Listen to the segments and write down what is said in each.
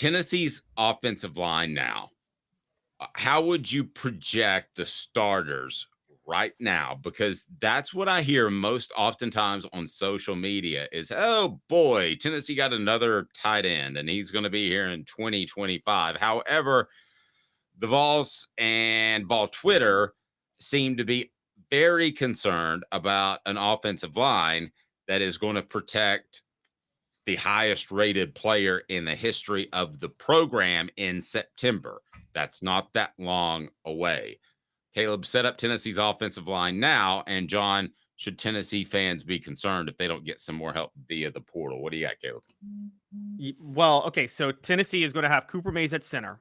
Tennessee's offensive line now. How would you project the starters right now? Because that's what I hear most oftentimes on social media is, oh boy, Tennessee got another tight end and he's going to be here in 2025. However, the Vols and Ball Twitter seem to be very concerned about an offensive line that is going to protect the highest rated player in the history of the program in September. That's not that long away. Caleb, set up Tennessee's offensive line now. And John, should Tennessee fans be concerned if they don't get some more help via the portal? What do you got, Caleb? Well, okay, so Tennessee is going to have Cooper Mays at center.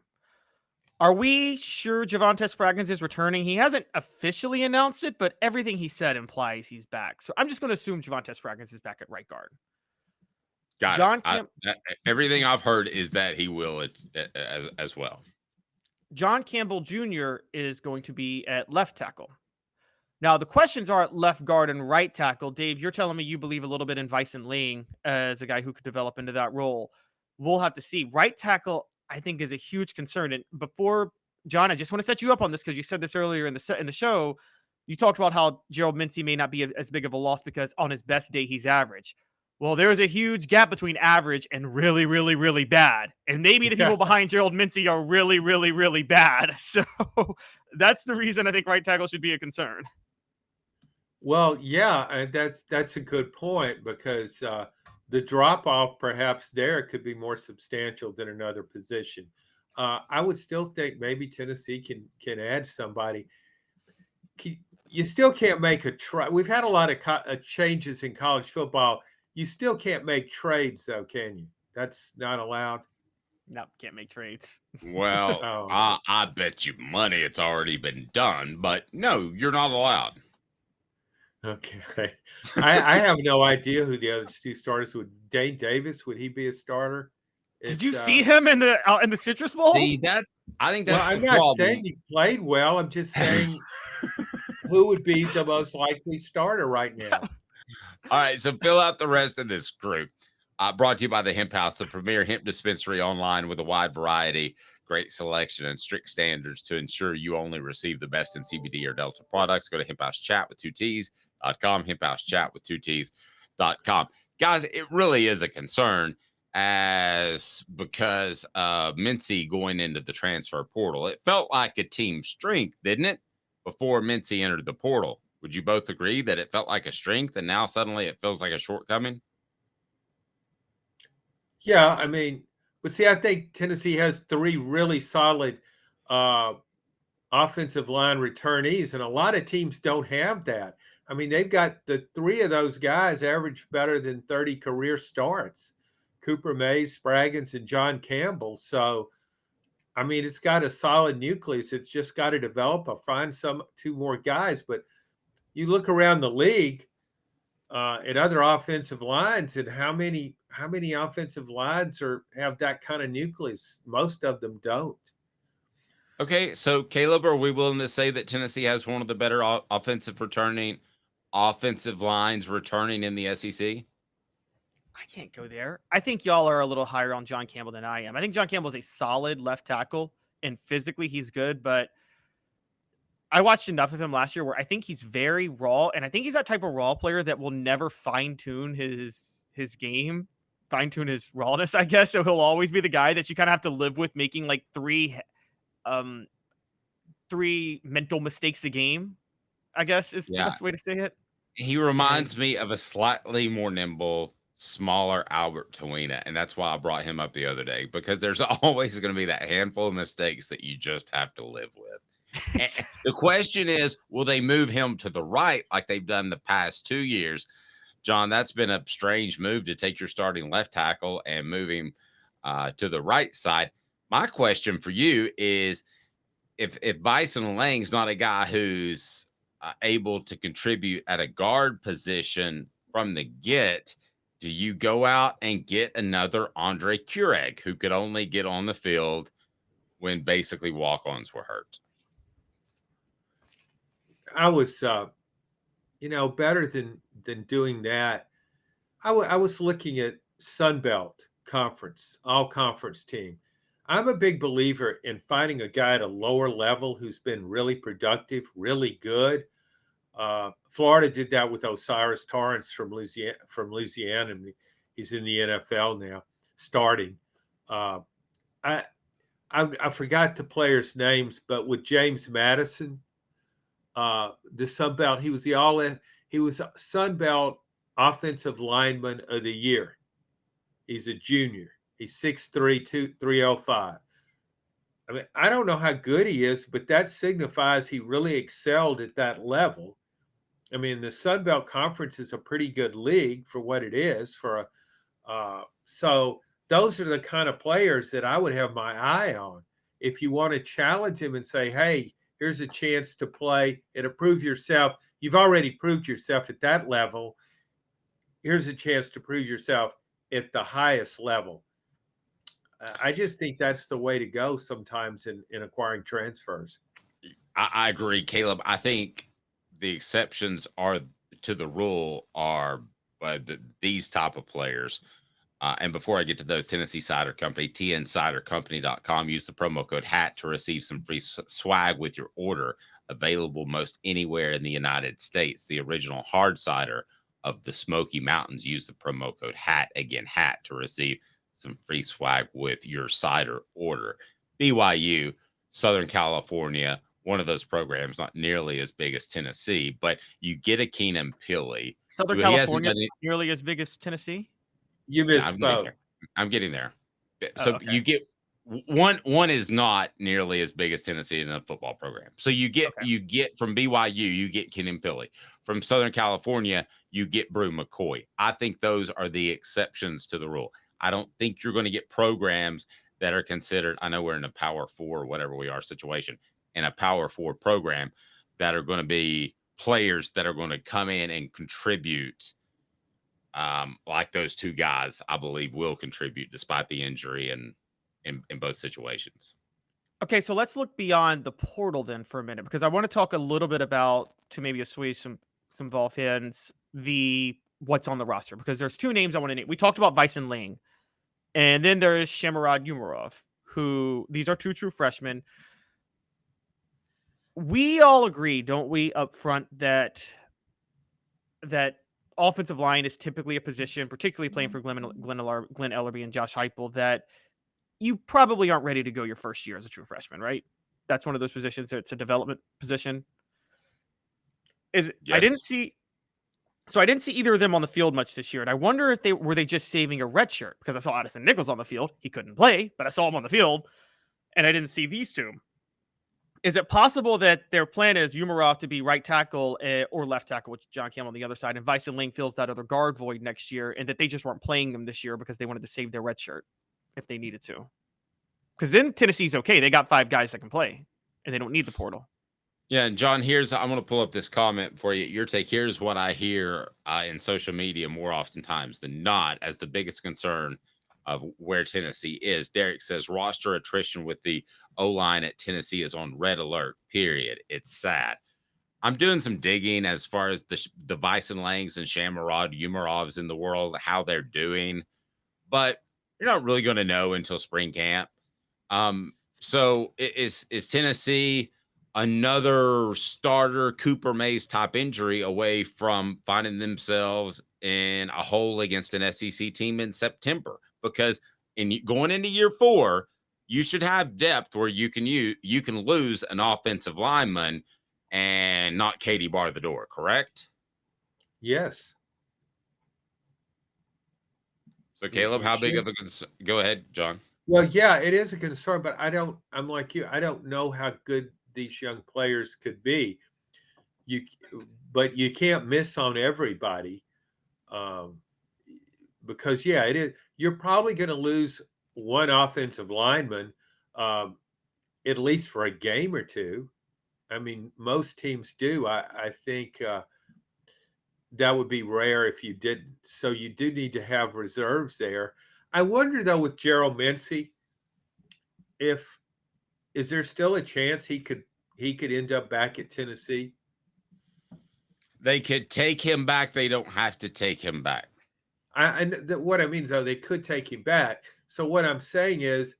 Are we sure Javontez Spraggins is returning? He hasn't officially announced it, but everything he said implies he's back. So I'm just going to assume Javontez Spraggins is back at right guard. Got it. Everything I've heard is that he will as well. John Campbell Jr. is going to be at left tackle. Now, the questions are at left guard and right tackle. Dave, you're telling me you believe a little bit in Vyson Ling as a guy who could develop into that role. We'll have to see. Right tackle, I think, is a huge concern. And before, John, I just want to set you up on this because you said this earlier in the show. You talked about how Gerald Mincey may not be as big of a loss because on his best day, he's average. Well, there's a huge gap between average and really, really, really bad. And maybe the people behind Gerald Mincey are really, really, really bad. So that's the reason I think right tackle should be a concern. Well, yeah, that's a good point because the drop-off perhaps there could be more substantial than another position. I would still think maybe Tennessee can add somebody. You still can't make a trade. We've had a lot of changes in college football. You still can't make trades, though, can you? That's not allowed. No, can't make trades. Well, I bet you money it's already been done, but no, you're not allowed. Okay. I have no idea who the other two starters would. Dane Davis, would he be a starter? Did you see him in the Citrus Bowl? See, I think that's I'm the not problem. saying he played well. I'm just saying who would be the most likely starter right now. All right, so fill out the rest of this group. Brought to you by the Hemp House, the premier hemp dispensary online with a wide variety, great selection, and strict standards to ensure you only receive the best in CBD or Delta products. Go to Hemp House Chat with 2 T's.com, Hemp House Chat with 2 T's.com. Guys, it really is a concern because of Mincey going into the transfer portal. It felt like a team strength, didn't it, before Mincey entered the portal? Would you both agree that it felt like a strength and now suddenly it feels like a shortcoming? Yeah, I mean, but see, I think Tennessee has 3 really solid offensive line returnees, and a lot of teams don't have that. I mean, they've got the 3 of those guys average better than 30 career starts. Cooper Mays, Spraggins, and John Campbell. So, I mean, it's got a solid nucleus. It's just got to develop. I'll find 2 more guys, but you look around the league at other offensive lines, and how many offensive lines have that kind of nucleus? Most of them don't. Okay, so Caleb, are we willing to say that Tennessee has one of the better offensive lines returning in the SEC? I can't go there. I think y'all are a little higher on John Campbell than I am. I think John Campbell is a solid left tackle, and physically he's good, but I watched enough of him last year where I think he's very raw, and I think he's that type of raw player that will never fine-tune his game, fine-tune his rawness, I guess. So he'll always be the guy that you kind of have to live with making like three mental mistakes a game, I guess is the best way to say it. He reminds me of a slightly more nimble, smaller Albert Tawina, and that's why I brought him up the other day, because there's always going to be that handful of mistakes that you just have to live with. The question is, will they move him to the right like they've done the past 2 years? John, that's been a strange move to take your starting left tackle and move him to the right side. My question for you is, if Vyson Lang's not a guy who's able to contribute at a guard position from the get, do you go out and get another Andre Kureg who could only get on the field when basically walk-ons were hurt? I was, better than doing that. I was looking at Sun Belt Conference, all conference team. I'm a big believer in finding a guy at a lower level who's been really productive, really good. Florida did that with Osiris Torrance from Louisiana, and he's in the NFL now, starting. Uh, I, I forgot the players' names, but with James Madison, the Sun Belt, he was Sun Belt Offensive Lineman of the Year. He's a junior. He's 6'3", 305. I mean, I don't know how good he is, but that signifies he really excelled at that level. I mean, the Sun Belt Conference is a pretty good league for what it is. So those are the kind of players that I would have my eye on. If you want to challenge him and say, hey, here's a chance to play and to prove yourself. You've already proved yourself at that level. Here's a chance to prove yourself at the highest level. I just think that's the way to go sometimes in acquiring transfers. I agree, Caleb. I think the exceptions are to the rule are these type of players. And before I get to those, Tennessee Cider Company, tncidercompany.com. Use the promo code HAT to receive some free swag with your order. Available most anywhere in the United States. The original hard cider of the Smoky Mountains. Use the promo code HAT, again, HAT, to receive some free swag with your cider order. BYU, Southern California, one of those programs, not nearly as big as Tennessee, but you get a Keenan Pili. Southern California, nearly as big as Tennessee? You misspoke. Yeah, I'm getting there. So okay. You get one is not nearly as big as Tennessee in a football program. So you get from BYU, you get Keenan Pili. From Southern California, you get Brew McCoy. I think those are the exceptions to the rule. I don't think you're going to get programs that are considered, I know we're in a Power 4 or whatever we are situation, in a Power 4 program that are going to be players that are going to come in and contribute like those two guys, I believe, will contribute despite the injury and in both situations. Okay, so let's look beyond the portal then for a minute, because I want to talk a little bit about, to maybe assuage some Vol fans, what's on the roster, because there's two names I want to name. We talked about Bison Ling, and then there is Shamarad Umarov, who these are two true freshmen. We all agree, don't we, up front, that offensive line is typically a position, particularly playing for Glenn Ellerby and Josh Heupel, that you probably aren't ready to go your first year as a true freshman, right? That's one of those positions. It's a development position. Yes. I didn't see either of them on the field much this year, and I wonder if they were just saving a red shirt, because I saw Addison Nichols on the field. He couldn't play, but I saw him on the field, and I didn't see these two. Is it possible that their plan is Umarov to be right tackle or left tackle, which John Campbell on the other side, and Bison Ling fills that other guard void next year, and that they just weren't playing them this year because they wanted to save their red shirt if they needed to? Because then Tennessee's okay. They got 5 guys that can play, and they don't need the portal. Yeah, and John, I'm going to pull up this comment for you. Your take. Here's what I hear in social media more oftentimes than not as the biggest concern of where Tennessee is. Derek says roster attrition with the O-line at Tennessee is on red alert, period. It's sad. I'm doing some digging as far as the Bison Langs and Shamarad Umarovs in the world, how they're doing, but you're not really going to know until spring camp. So is Tennessee another starter Cooper Mays type injury away from finding themselves in a hole against an SEC team in September? Because going into year 4, you should have depth where you can lose an offensive lineman and not Katie bar the door, correct? Yes. So Caleb, how big of a concern? Go ahead, John. Well, yeah, it is a concern, but I'm like you. I don't know how good these young players could be. But you can't miss on everybody. Because it is. You're probably going to lose one offensive lineman, at least for a game or two. I mean, most teams do. I think that would be rare if you didn't. So you do need to have reserves there. I wonder though, with Gerald Mincey, is there still a chance he could end up back at Tennessee? They could take him back. They don't have to take him back. What I mean, though, they could take him back. So what I'm saying is,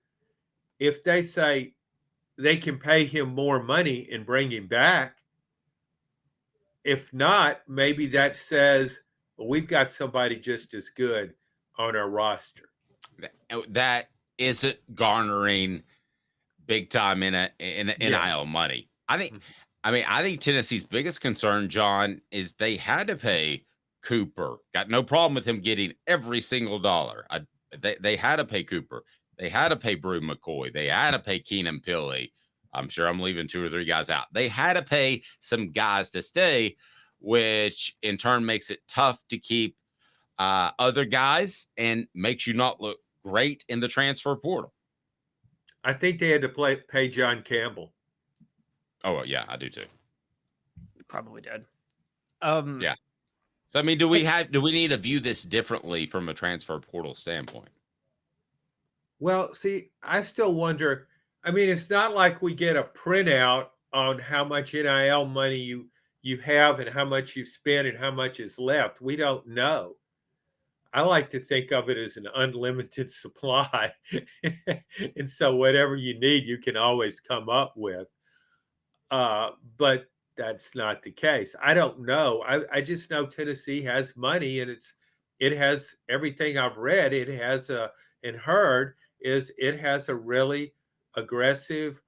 if they say they can pay him more money and bring him back, if not, maybe that says, well, we've got somebody just as good on our roster. That isn't garnering big time in NIL money. I think Tennessee's biggest concern, John, is they had to pay Cooper. Got no problem with him getting every single dollar. They had to pay Cooper. They had to pay Brew McCoy. They had to pay Keenan Pilley. I'm sure I'm leaving 2 or 3 guys out. They had to pay some guys to stay, which in turn makes it tough to keep other guys and makes you not look great in the transfer portal. I think they had to pay John Campbell. Oh, yeah, I do too. Probably did. Yeah. So, I mean, do we need to view this differently from a transfer portal standpoint? Well, see, I still wonder. I mean, it's not like we get a printout on how much NIL money you have and how much you spend and how much is left. We don't know. I like to think of it as an unlimited supply. And so whatever you need, you can always come up with. But that's not the case. I don't know. I just know Tennessee has money, and it has everything I've read. It has and heard is it has a really aggressive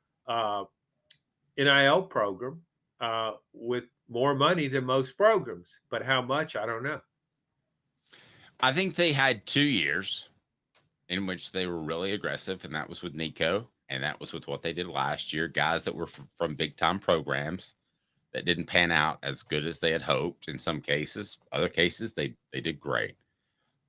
NIL program with more money than most programs. But how much, I don't know. I think they had 2 years in which they were really aggressive, and that was with Nico, and that was with what they did last year. Guys that were from big-time programs that didn't pan out as good as they had hoped in some cases. Other cases, they did great.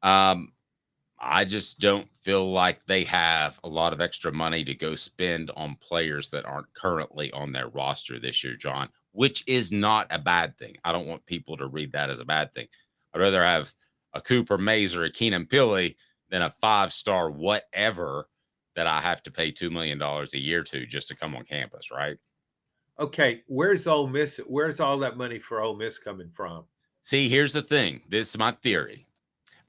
I just don't feel like they have a lot of extra money to go spend on players that aren't currently on their roster this year, John, which is not a bad thing. I don't want people to read that as a bad thing. I'd rather have a Cooper Mays or a Keenan Pilley than a 5-star whatever that I have to pay $2 million a year to just to come on campus, right? Okay, where's Ole Miss? Where's all that money for Ole Miss coming from? See, here's the thing. This is my theory.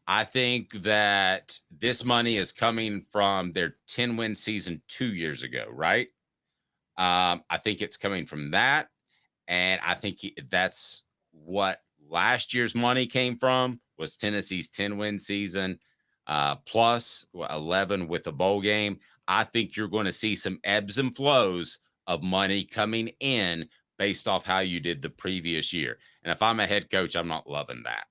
I think that this money is coming from their 10-win season 2 years ago, right? I think it's coming from that. And I think that's what last year's money came from, was Tennessee's 10-win season, plus 11 with the bowl game. I think you're going to see some ebbs and flows of money coming in based off how you did the previous year. And if I'm a head coach, I'm not loving that.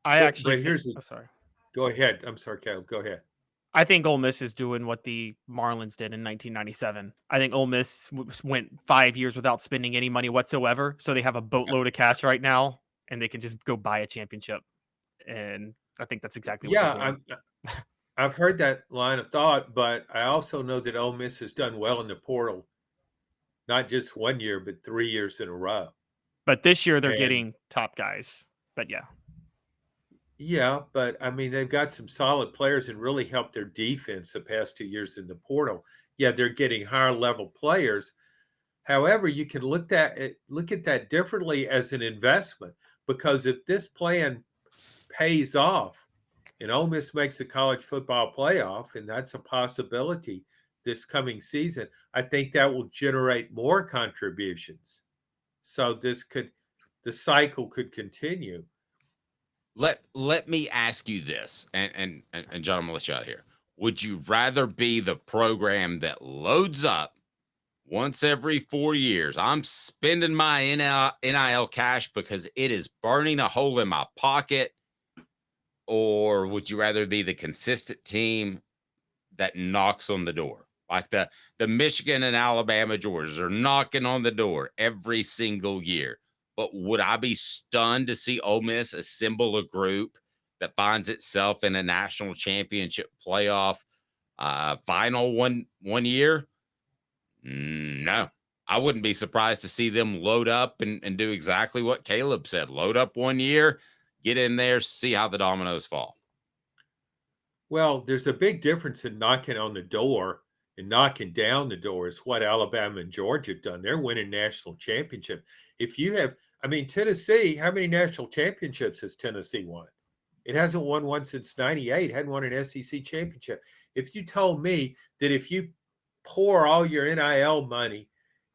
But here's sorry. Go ahead. I'm sorry, Caleb. Go ahead. I think Ole Miss is doing what the Marlins did in 1997. I think Ole Miss went 5 years without spending any money whatsoever, so they have a boatload of cash right now, and they can just go buy a championship. And I think that's exactly what they're doing. I've heard that line of thought, but I also know that Ole Miss has done well in the portal, not just 1 year, but 3 years in a row. But this year they're getting top guys. But yeah. Yeah, but I mean, they've got some solid players and really helped their defense the past 2 years in the portal. Yeah, they're getting higher level players. However, you can look at that differently as an investment, because if this plan pays off and Ole Miss makes a college football playoff, and that's a possibility this coming season, I think that will generate more contributions. So the cycle could continue. Let me ask you this, and John, I'm gonna let you out of here. Would you rather be the program that loads up once every 4 years? I'm spending my NIL cash because it is burning a hole in my pocket. Or would you rather be the consistent team that knocks on the door? Like the Michigan and Alabama Georgias are knocking on the door every single year. But would I be stunned to see Ole Miss assemble a group that finds itself in a national championship playoff final one year? No, I wouldn't be surprised to see them load up and do exactly what Caleb said. Load up 1 year, get in there, see how the dominoes fall. Well, there's a big difference in knocking on the door and knocking down the door. Is what Alabama and Georgia have done. They're winning national championship. If you have, I mean, Tennessee, how many national championships has Tennessee won? It hasn't won one since '98. Hadn't won an SEC championship. If you told me that if you pour all your NIL money.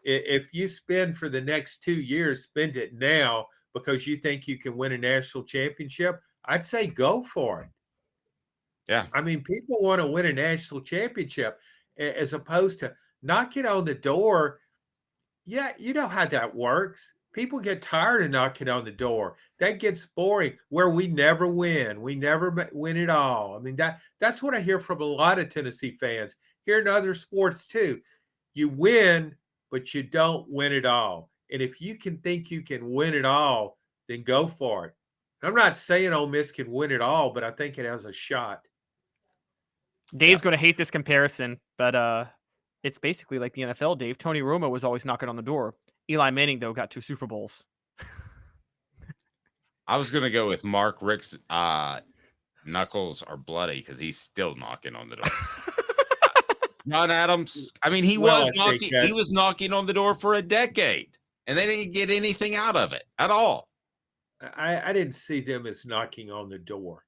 If you spend for the next 2 years, spend it now because you think you can win a national championship, I'd say go for it. Yeah. I mean, people want to win a national championship as opposed to knocking on the door. Yeah, you know how that works. People get tired of knocking on the door. That gets boring where we never win. We never win it all. I mean, that's what I hear from a lot of Tennessee fans. Here in other sports too. You win, but you don't win it all. And if you can think you can win it all, then go for it. I'm not saying Ole Miss can win it all, but I think it has a shot. Dave's going to hate this comparison, but it's basically like the NFL, Dave. Tony Romo was always knocking on the door. Eli Manning, though, got 2 Super Bowls. I was going to go with Mark Rick's knuckles are bloody because he's still knocking on the door. John Adams, I mean, he was knocking on the door for a decade, and they didn't get anything out of it at all. I didn't see them as knocking on the door.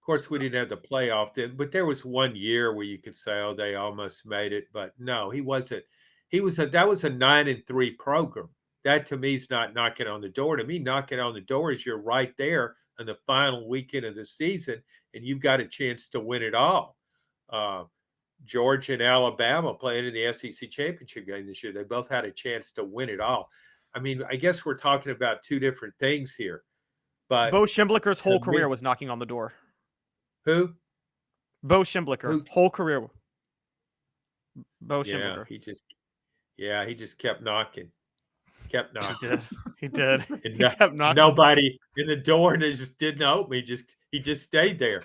Of course, we didn't have the playoff then, but there was one year where you could say, "Oh, they almost made it," but no, he wasn't. That was a 9-3 program. That to me is not knocking on the door. To me, knocking on the door is you're right there on the final weekend of the season, and you've got a chance to win it all. Georgia and Alabama playing in the SEC championship game this year. They both had a chance to win it all. I mean, I guess we're talking about 2 different things here. But Bo Schembechler's whole career was knocking on the door. Who? Bo Schembechler, whole career. Bo Schembechler. He just kept knocking. He did. He kept knocking. Nobody in the door, and it just didn't open. He just stayed there.